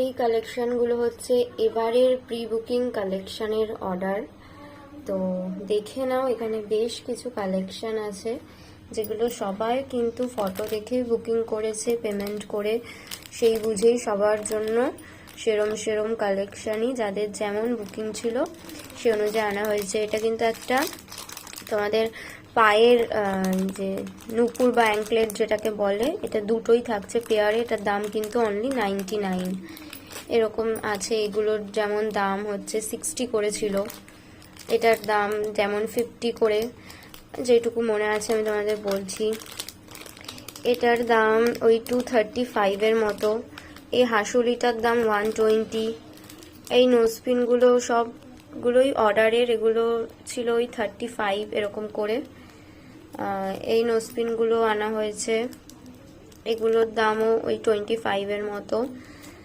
এই কালেকশনগুলো হচ্ছে এবারের প্রি বুকিং কালেকশনের অর্ডার। তো দেখে নাও, এখানে বেশ কিছু কালেকশন আছে যেগুলো সবাই কিন্তু ফটো দেখেই বুকিং করেছে, পেমেন্ট করে সেই বুঝেই সবার জন্য সেরম সেরম কালেকশনই যাদের যেমন বুকিং ছিল সে অনুযায়ী আনা হয়েছে। এটা কিন্তু একটা তোমাদের পায়ের যে নুপুর বা অ্যাঙ্কলেট যেটাকে বলে, এটা দুটোই থাকছে পেয়ারে। এটার দাম কিন্তু অনলি 99 এরকম আছে। এগুলোর যেমন দাম হচ্ছে 60 করে ছিল, এটার দাম যেমন 50 করে, যেটুকু মনে আছে আমি তোমাদের বলছি। এটার দাম ওই 235 মতো। এই হাসুলিটার দাম 120। এই নোজপিনগুলো সবগুলোই অর্ডারের, এগুলো ছিল ওই 35 এরকম করে। এই নোজপিনগুলো আনা হয়েছে, এগুলোর দামও ওই 25 মতো।